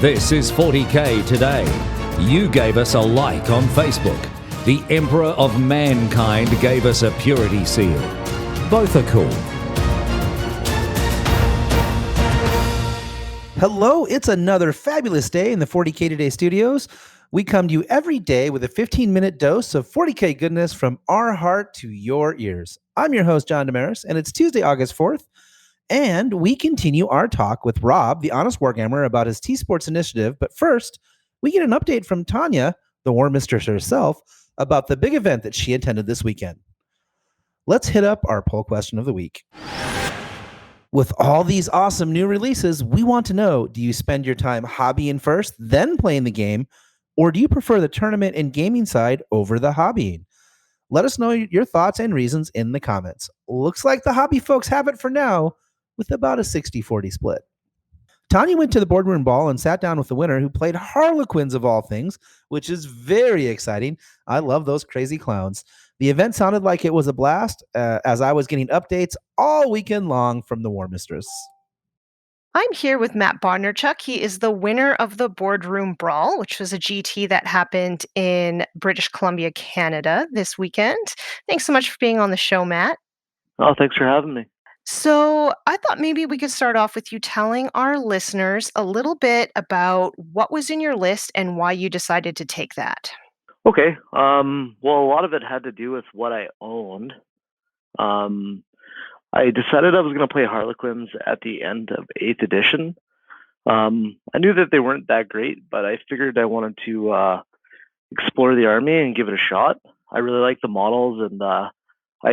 This is 40K Today. You gave us a like on Facebook. The Emperor of Mankind gave us a purity seal. Both are cool. Hello, it's another fabulous day in the 40K Today studios. We come to you every day with a 15-minute dose of 40K goodness from our heart to your ears. I'm your host, John Damaris, and it's Tuesday, August 4th, and we continue our talk with Rob, the Honest Wargamer, about his T-Sports initiative. But first, we get an update from Tanya, the War Mistress herself, about the big event that she attended this weekend. Let's hit up our poll question of the week. With all these awesome new releases, we want to know, do you spend your time hobbying first, then playing the game, or do you prefer the tournament and gaming side over the hobbying? Let us know your thoughts and reasons in the comments. Looks like the hobby folks have it for now, with about a 60-40 split. Tanya went to the Board Room Brawl and sat down with the winner, who played Harlequins of all things, which is very exciting. I love those crazy clowns. The event sounded like it was a blast, as I was getting updates all weekend long from the War Mistress. I'm here with Matt Bodnarchuk. He is the winner of the Board Room Brawl, which was a GT that happened in British Columbia, Canada this weekend. Thanks so much for being on the show, Matt. Oh, thanks for having me. So I thought maybe we could start off with you telling our listeners a little bit about what was in your list and why you decided to take that. Okay. Well, a lot of it had to do with what I owned. I decided I was going to play Harlequins at the end of 8th edition. I knew that they weren't that great, but I figured I wanted to explore the army and give it a shot. I really like the models, and I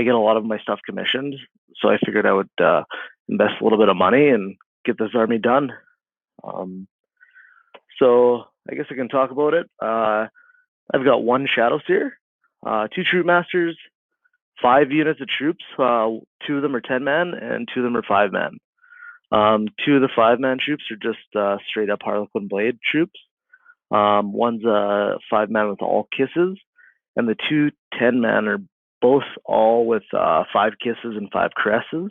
get a lot of my stuff commissioned, so I figured I would invest a little bit of money and get this army done. So I guess I can talk about it. I've got 1 Shadow Seer, 2 Troop Masters, 5 units of troops. 2 of them are 10-man and 2 of them are 5-man. 2 of the 5-man troops are just straight up Harlequin Blade troops. One's a 5-man with all kisses, and the 2 10-man are both all with 5 kisses and 5 caresses.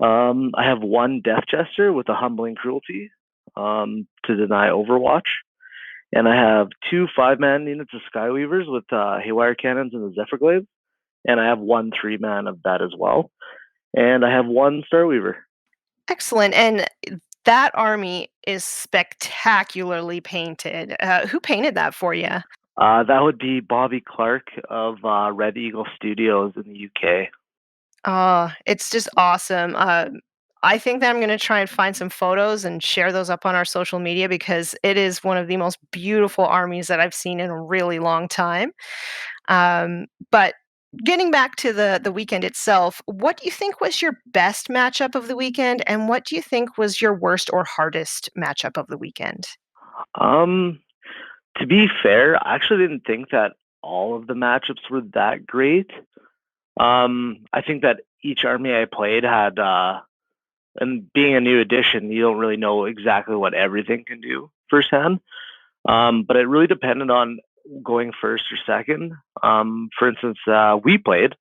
I have 1 Death Jester with a Humbling Cruelty to deny Overwatch. And I have 2 5-man units of Skyweavers with Haywire Cannons and the Zephyr Glaive. And I have 1 3-man of that as well. And I have 1 Starweaver. Excellent. And that army is spectacularly painted. Who painted that for you? That would be Bobby Clark of Red Eagle Studios in the UK. It's just awesome. I think that I'm going to try and find some photos and share those up on our social media, because it is one of the most beautiful armies that I've seen in a really long time. But getting back to the weekend itself, what do you think was your best matchup of the weekend, and what do you think was your worst or hardest matchup of the weekend? To be fair, I actually didn't think that all of the matchups were that great. I think that each army I played had, and being a new edition, you don't really know exactly what everything can do firsthand. But it really depended on going first or second. For instance, we played,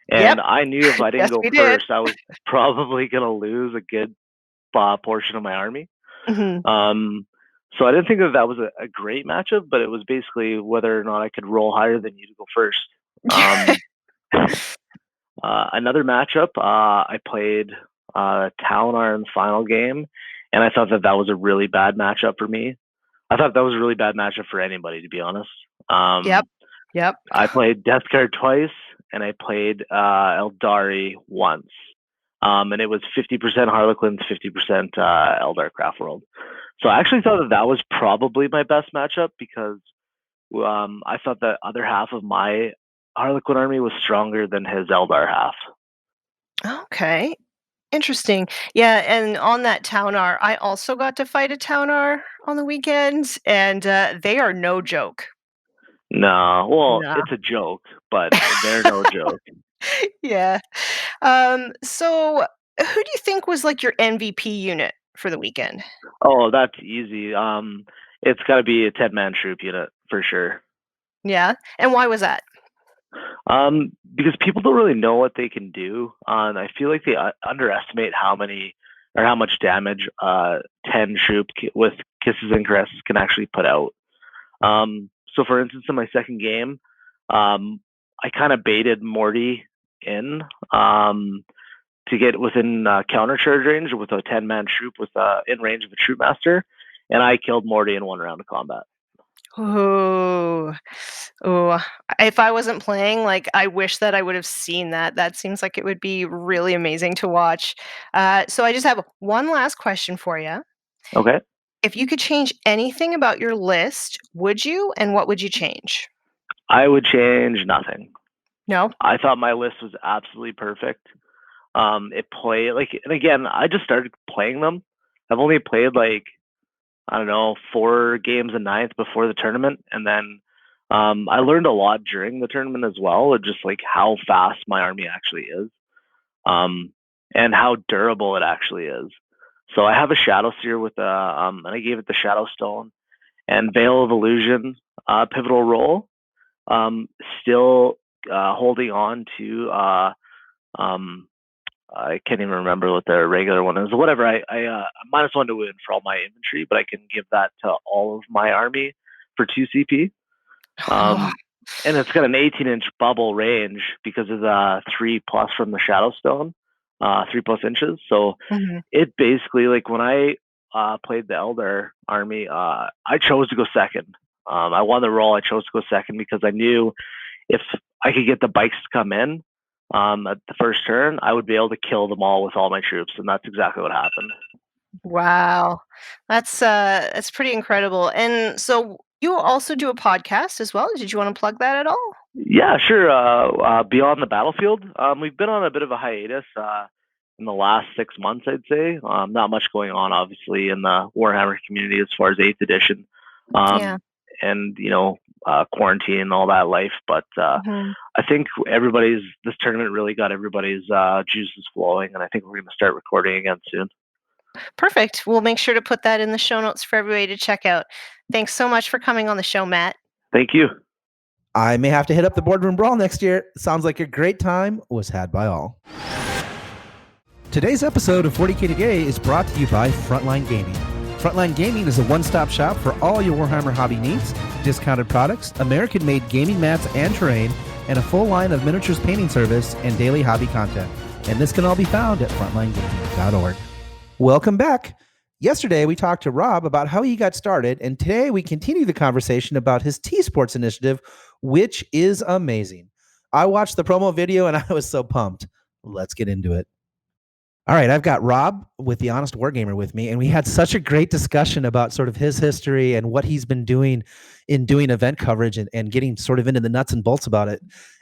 and I knew if I didn't Yes, go we did. first, I was probably going to lose a good portion of my army. Mhm. So I didn't think that was a great matchup, but it was basically whether or not I could roll higher than you to go first. Another matchup, I played Talnar in the final game, and I thought that was a really bad matchup for me. I thought that was a really bad matchup for anybody, to be honest. Yep. I played Death Guard twice, and I played Eldari once. And it was 50% Harlequins, 50% Eldar Craft World. So I actually thought that was probably my best matchup, because I thought the other half of my Harlequin army was stronger than his Eldar half. Okay. Interesting. Yeah, and on that Taunar, I also got to fight a Taunar on the weekend, and they are no joke. No, well, No. it's a joke, but they're no joke. Yeah. So who do you think was like your MVP unit for the weekend? Oh, that's easy. It's got to be a 10-man troop unit for sure. Yeah. And why was that? Because people don't really know what they can do. And I feel like they underestimate how many or how much damage 10 troop with kisses and caresses can actually put out. So for instance, in my second game, I kind of baited Morty in to get within countercharge range with a 10-man troop with in range of a troop master, and I killed Morty in 1 round of combat. Ooh. Ooh. If I wasn't playing, like, I wish that I would have seen that. That seems like it would be really amazing to watch. So I just have one last question for you. Okay. If you could change anything about your list, would you? And what would you change? I would change nothing. No? I thought my list was absolutely perfect. It played and again, I just started playing them. I've only played I don't know, 4 games a ninth before the tournament, and then I learned a lot during the tournament as well, of just how fast my army actually is, and how durable it actually is. So I have a Shadow Seer with and I gave it the Shadow Stone and Veil of Illusion, pivotal role. Still holding on to I can't even remember what the regular one is. Whatever. I -1 to win for all my infantry, but I can give that to all of my army for 2 CP. And it's got an 18-inch bubble range because of the 3+ from the Shadow Stone, 3+ inches. So it basically, when I played the Eldar army, I chose to go second. I won the roll. I chose to go second because I knew if I could get the bikes to come in at the first turn, I would be able to kill them all with all my troops, and that's exactly what happened. Wow. That's pretty incredible. And so you also do a podcast as well. Did you want to plug that at all? Yeah, sure. Beyond the Battlefield. We've been on a bit of a hiatus in the last 6 months, I'd say. Not much going on, obviously, in the Warhammer community as far as 8th edition. And, quarantine and all that life. But I think this tournament really got everybody's juices flowing, and I think we're going to start recording again soon. Perfect. We'll make sure to put that in the show notes for everybody to check out. Thanks so much for coming on the show, Matt. Thank you. I may have to hit up the Board Room Brawl next year. Sounds like a great time was had by all. Today's episode of 40K Today is brought to you by Frontline Gaming. Frontline Gaming is a one-stop shop for all your Warhammer hobby needs, discounted products, American-made gaming mats and terrain, and a full line of miniatures painting service and daily hobby content. And this can all be found at frontlinegaming.org. Welcome back. Yesterday, we talked to Rob about how he got started, and today we continue the conversation about his T-Sports initiative, which is amazing. I watched the promo video, and I was so pumped. Let's get into it. All right, I've got Rob with the Honest Wargamer with me, and we had such a great discussion about sort of his history and what he's been doing in doing event coverage and getting sort of into the nuts and bolts about it.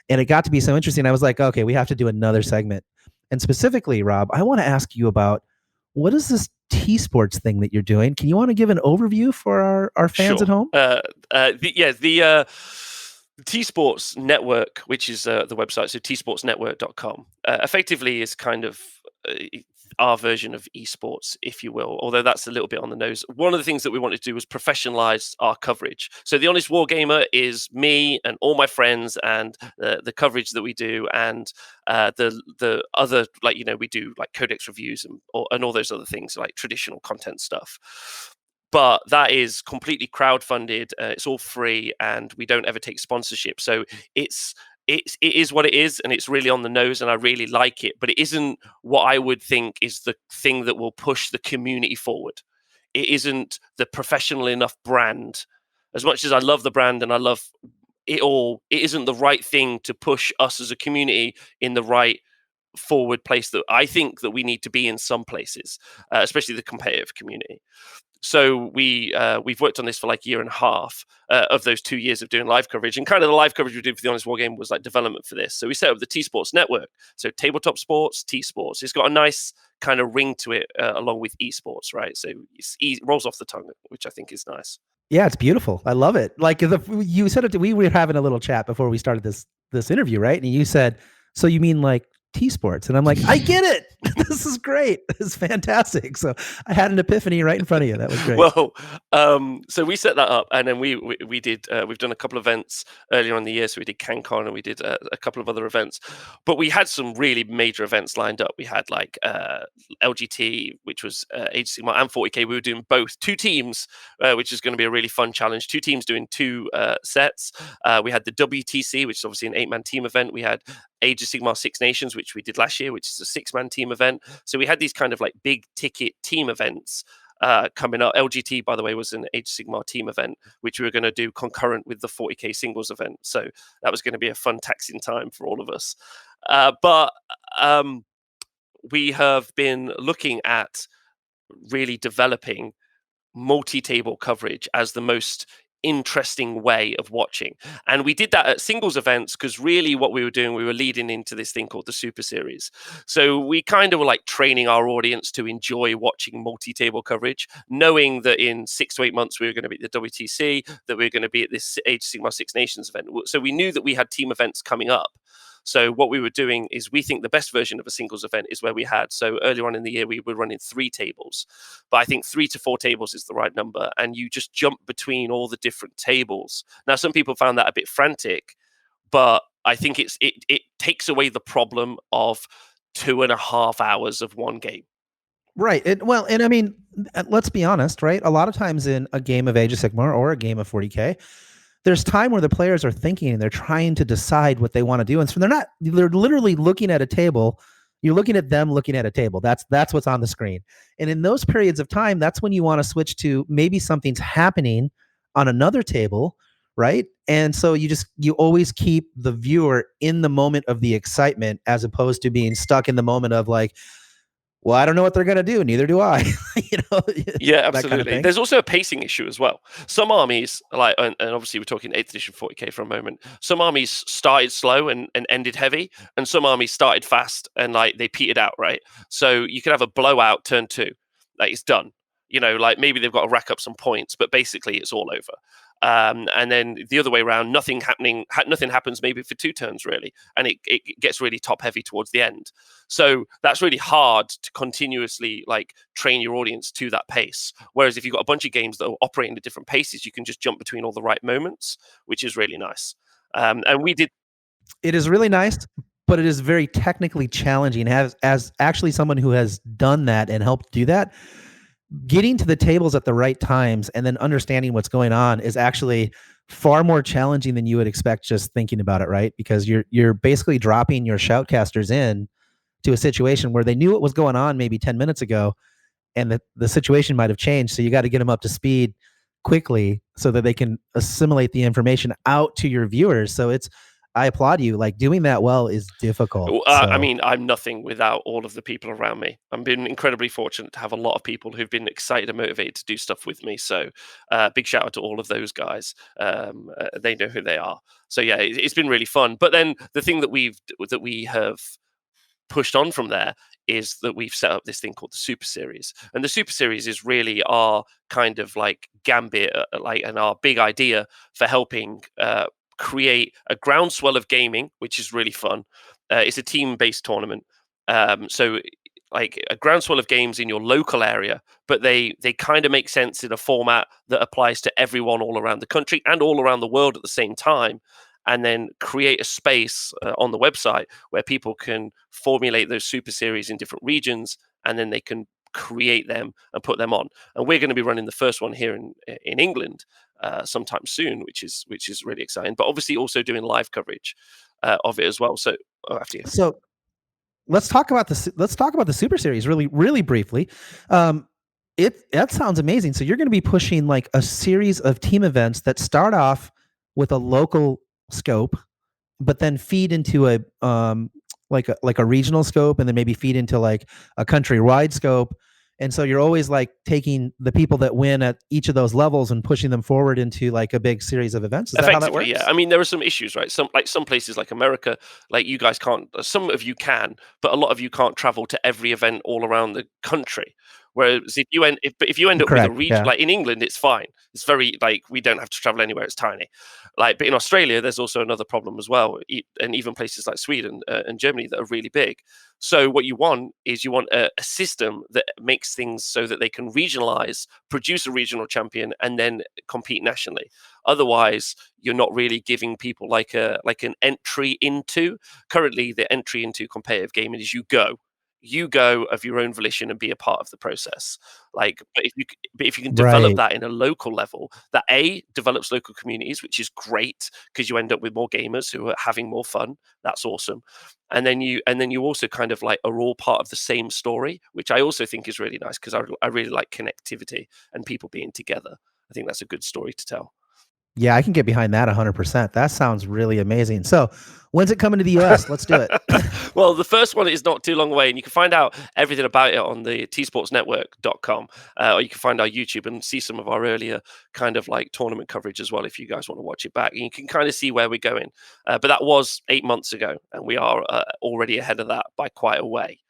And it got to be so interesting. I was like, okay, we have to do another segment. And specifically, Rob, I want to ask you about what is this T-Sports thing that you're doing? Can you want to give an overview for our fans at home? The T-Sports Network, which is the website, so tsportsnetwork.com, effectively is kind of our version of esports, if you will, although that's a little bit on the nose. One of the things that we wanted to do was professionalize our coverage. So the Honest Wargamer is me and all my friends and the coverage that we do, and the other, we do codex reviews and all those other things, like traditional content stuff. But that is completely crowdfunded. It's all free, and we don't ever take sponsorship. So it is what it is, and it's really on the nose, and I really like it. But it isn't what I would think is the thing that will push the community forward. It isn't the professional enough brand. As much as I love the brand and I love it all, it isn't the right thing to push us as a community in the right forward place that I think that we need to be in some places, especially the competitive community. So we've worked on this for like a year and a half of those 2 years of doing live coverage, and kind of the live coverage we did for the Honest Wargame was like development for this. So we set up the T-Sports Network. So tabletop sports, T-Sports. It's got a nice kind of ring to it along with esports, right? So it rolls off the tongue, which I think is nice. Yeah, it's beautiful. I love it. Like you said it. We were having a little chat before we started this interview, right? And you said, "So you mean like T-Sports?" And I'm like, "I get it." This is great. It's fantastic. So I had an epiphany right in front of you. That was great. Well, so we set that up, and then we did. We've done a couple of events earlier in the year. So we did CanCon, and we did a couple of other events. But we had some really major events lined up. We had like LGT, which was Age of Sigmar, and 40K. We were doing both, 2 teams, which is going to be a really fun challenge. 2 teams doing 2 sets. We had the WTC, which is obviously an 8-man team event. We had Age of Sigmar 6 Nations, which we did last year, which is a 6-man team event. So we had these kind of like big ticket team events coming up. LGT, by the way, was an Age of Sigmar team event, which we were going to do concurrent with the 40K singles event. So that was going to be a fun taxing time for all of us. But we have been looking at really developing multi-table coverage as the most interesting way of watching, and we did that at singles events because really what we were doing, we were leading into this thing called the Super Series. So we kind of were like training our audience to enjoy watching multi-table coverage, knowing that in 6 to 8 months we were going to be at the WTC, that we were going to be at this Age of Sigmar 6 Nations event. So we knew that we had team events coming up. So what we were doing is, we think the best version of a singles event is where we had, so earlier on in the year, we were running 3 tables, but I think 3 to 4 tables is the right number. And you just jump between all the different tables. Now, some people found that a bit frantic, but I think it takes away the problem of 2.5 hours of one game. Right. And I mean, let's be honest, right? A lot of times in a game of Age of Sigmar or a game of 40K, there's time where the players are thinking and they're trying to decide what they want to do. And so they're literally looking at a table. You're looking at them looking at a table. That's what's on the screen. And in those periods of time, that's when you want to switch to maybe something's happening on another table, right? And so you always keep the viewer in the moment of the excitement, as opposed to being stuck in the moment of like, well, I don't know what they're going to do. Neither do I. Yeah, absolutely. Kind of There's also a pacing issue as well. Some armies, like, and obviously we're talking 8th edition 40K for a moment. Some armies started slow and ended heavy, and some armies started fast and like they petered out, right? So you could have a blowout turn 2, like it's done. Like maybe they've got to rack up some points, but basically it's all over. And then the other way around, nothing happens maybe for 2 turns really, and it gets really top heavy towards the end. So that's really hard to continuously like train your audience to that pace. Whereas if you've got a bunch of games that are operating at different paces, you can just jump between all the right moments, which is really nice. And we did. It is really nice, but it is very technically challenging. As actually someone who has done that and helped do that, getting to the tables at the right times and then understanding what's going on is actually far more challenging than you would expect just thinking about it, right? Because you're basically dropping your shoutcasters in to a situation where they knew what was going on maybe 10 minutes ago, and the situation might have changed. So you got to get them up to speed quickly so that they can assimilate the information out to your viewers. So I applaud you. Like, doing that well is difficult. I mean, I'm nothing without all of the people around me. I've been incredibly fortunate to have a lot of people who've been excited and motivated to do stuff with me. So big shout out to all of those guys. They know who they are. So yeah, it's been really fun. But then the thing that we have pushed on from there is that we've set up this thing called the Super Series. And the Super Series is really our kind of like gambit, and our big idea for helping create a groundswell of gaming, which is really fun. It's a team-based tournament. So like a groundswell of games in your local area, but they kind of make sense in a format that applies to everyone all around the country and all around the world at the same time. And then create a space on the website where people can formulate those Super Series in different regions, and then they can create them and put them on. And we're going to be running the first one here in England sometime soon, which is really exciting. But obviously also doing live coverage of it as well. So after you. So let's talk about the Super Series really, really briefly. That sounds amazing. So you're going to be pushing like a series of team events that start off with a local scope, but then feed into a like a regional scope, and then maybe feed into like a countrywide scope. And so you're always like taking the people that win at each of those levels and pushing them forward into like a big series of events. Is that how that works? Yeah. I mean, there are some issues, right? Some places like America, like you guys can't, some of you can, but a lot of you can't travel to every event all around the country. Whereas if you end up with a Correct, region, yeah. like in England, it's fine. It's very, like, we don't have to travel anywhere. It's tiny. Like, but in Australia, there's also another problem as well. And even places like Sweden and Germany that are really big. So what you want is a system that makes things so that they can regionalize, produce a regional champion, and then compete nationally. Otherwise, you're not really giving people like an entry into. Currently, the entry into competitive gaming is you go of your own volition and be a part of the process. Like, but if you can develop Right. that in a local level, that develops local communities, which is great because you end up with more gamers who are having more fun. That's awesome. And then you also kind of like are all part of the same story, which I also think is really nice because I really like connectivity and people being together. I think that's a good story to tell. Yeah, I can get behind that 100%. That sounds really amazing. So, when's it coming to the US? Let's do it. Well, the first one is not too long away, and you can find out everything about it on the tsportsnetwork.com, or you can find our YouTube and see some of our earlier kind of like tournament coverage as well if you guys want to watch it back. And you can kind of see where we're going. But that was 8 months ago, and we are already ahead of that by quite a way.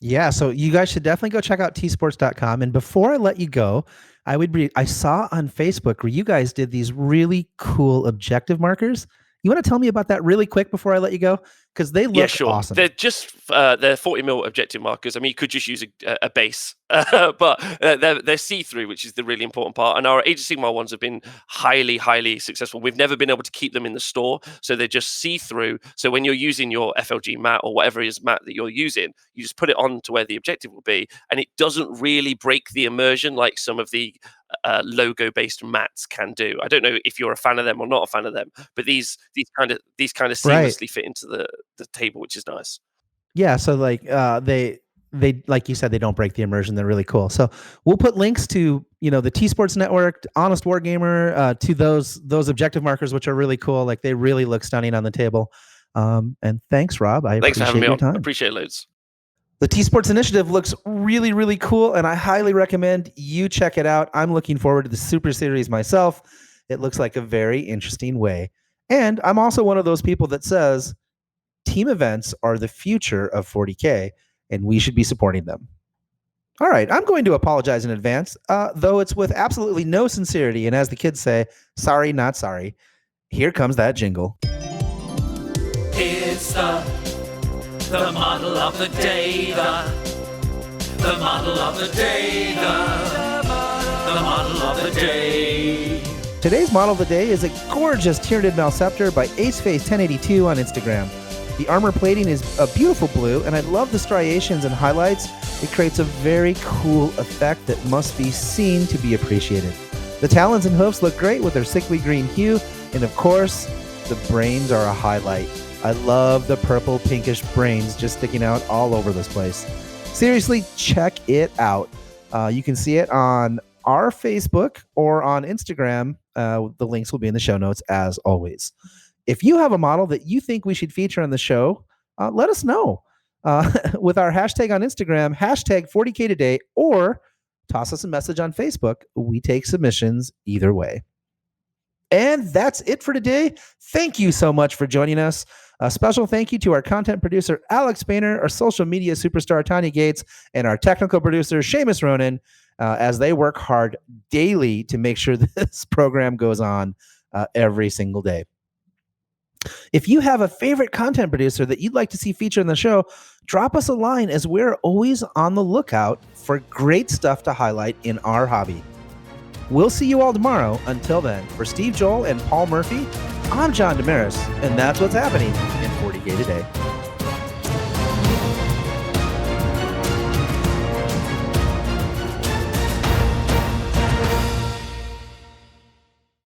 Yeah, so you guys should definitely go check out tsports.com. And before I let you go, I saw on Facebook where you guys did these really cool objective markers. You want to tell me about that really quick before I let you go? Because they look awesome. They're just they're 40 mil objective markers. I mean, you could just use a base, but they're see-through, which is the really important part. And our Age of Sigmar ones have been highly, highly successful. We've never been able to keep them in the store, so they're just see-through. So when you're using your FLG mat or whatever it is mat that you're using, you just put it on to where the objective will be, and it doesn't really break the immersion like some of the logo-based mats can do. I don't know if you're a fan of them or not a fan of them, but these kind of seamlessly fit into the table, which is nice. Yeah, so like they like you said, they don't break the immersion. They're really cool. So we'll put links to the T Sports Network, Honest Wargamer, to those objective markers, which are really cool. Like they really look stunning on the table. And thanks, Rob. Thanks for having me on. Time. I appreciate it loads. The T Sports Initiative looks really, really cool, and I highly recommend you check it out. I'm looking forward to the Super Series myself. It looks like a very interesting way. And I'm also one of those people that says team events are the future of 40K, and we should be supporting them. All right, I'm going to apologize in advance, though it's with absolutely no sincerity, and as the kids say, sorry, not sorry. Here comes that jingle. It's the model of the day, the model of the day, the model of the day. Today's model of the day is a gorgeous Tyranid Malceptor by AceFace1082 on Instagram. The armor plating is a beautiful blue, and I love the striations and highlights. It creates a very cool effect that must be seen to be appreciated. The talons and hoofs look great with their sickly green hue, and of course, the brains are a highlight. I love the purple pinkish brains just sticking out all over this place. Seriously, check it out. You can see it on our Facebook or on Instagram. The links will be in the show notes as always. If you have a model that you think we should feature on the show, let us know with our hashtag on Instagram, hashtag 40K today, or toss us a message on Facebook. We take submissions either way. And that's it for today. Thank you so much for joining us. A special thank you to our content producer, Alex Boehner, our social media superstar, Tanya Gates, and our technical producer, Seamus Ronan, as they work hard daily to make sure this program goes on every single day. If you have a favorite content producer that you'd like to see featured in the show, drop us a line as we're always on the lookout for great stuff to highlight in our hobby. We'll see you all tomorrow. Until then, for Steve Joel and Paul Murphy, I'm John Damaris, and that's what's happening in 40K Today.